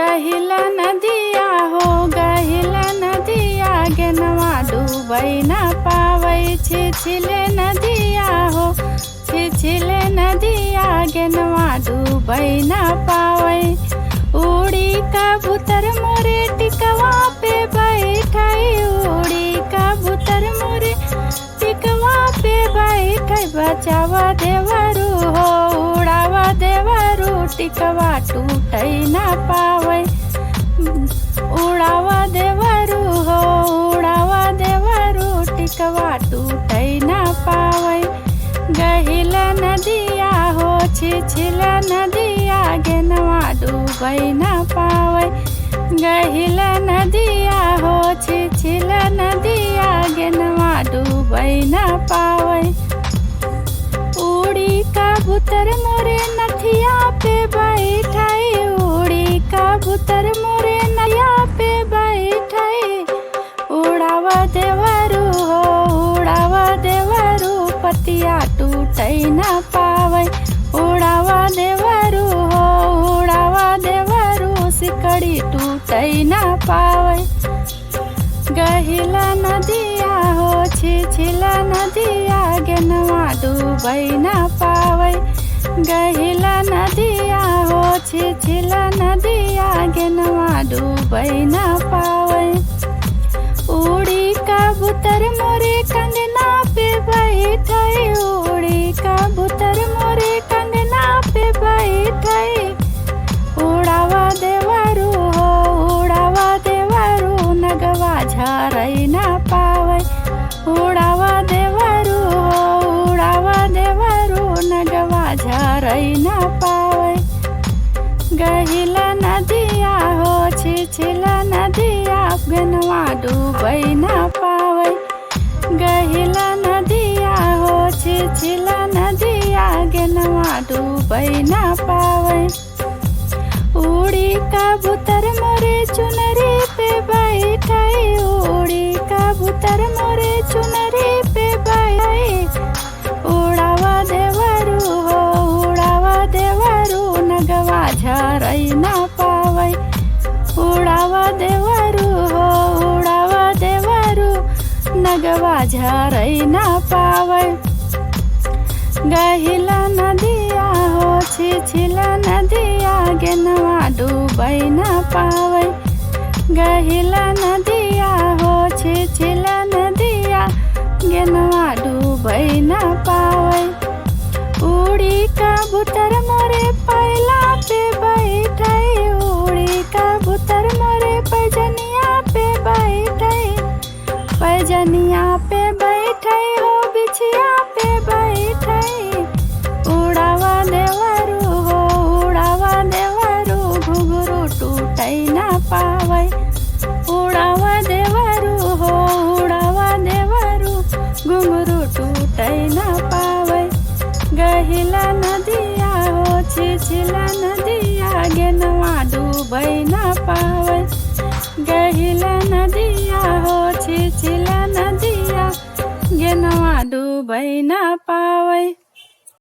गहिल नदिया हो गहिल नदिया गेनवा डूबै न पावै छिछिले नदिया हो छिछिले नदिया गेनवा डूबै न पावै उड़ी कबूतर मोरे टिकवा पे बैठै उड़ी कबूतर मोरे टिकवा पे बैठै बचावा देवरू हो उड़ावा देवरू टिकवा टूटै न पावै उड़ावा देवरू हो उड़ावा देवरू टिकवा टूटै न पावै गहिल नदिया हो छिछिल नदिया गेनवा डूबै न पावै गहिल नदिया हो छिछिल नदिया गेनवा डूबै न पावै उड़ी कबूतर मोरे नथिया पे बैठै उड़ी कबूतर मोरे नथिया पे बैठै उड़ावा देवरू हो उड़ावा देवरू पतिया टूटै न पावै उड़ावा देवरू हो उड़ावा देवरू सिकड़ी टूटै न पावै गहिल नदिया हो छिछिल नदिया गेनवा डूबै न पावै गहिल नदिया हो छिछिल नदिया गेनवा डूबै न पावै उड़ी कबूतर मोरे कंगना पे बैठै उड़ी कबूतर मोरे कंगना पे बैठै उड़ावा देवरू हो उड़ावा देवरू नगवा झरै न पावै उड़ावा देवरू हो उड़ावा देवरू नगवा झरै न पावै गहिल नदिया हो छिछिल नदिया गेनवा डूबै न पावै गहिल नदिया हो छिछिल नदिया गेनवा डूबै न पावै उड़ी कबूतर मोरे चुनरी पे बैठै उड़ी कबूतर मोरे चुनरी पे बैठै उड़ावा देवरू हो उड़ावा देवरू नगवा झरै न पावै उड़ावा देवरू हो उड़ावा देवरू नगवा झरै न पावै गहिल नदिया हो छिछिल नदिया गेनवा डूबै न पावै गहिल नदिया हो छिछिल नदिया गेनवा डूबै न पावै उड़ी कबूतर मोरे पैला पे बैठै उड़ी कबूतर मोरे पैजनिया पे बैठै पैजनिया पे बैठै हो बिछिया पे बैठै उड़ावा देवरू हो उड़ावा देवरू घुघरू टूटै न पावै उड़ावा देवरू हो उड़ावा देवरू घुघरू टूटै न पावै गहिल नदिया हो छिछिल नदिया गेनवा डूबै न पावै गहिल नदिया हो छिछिल नदिया गेनवा डूबै न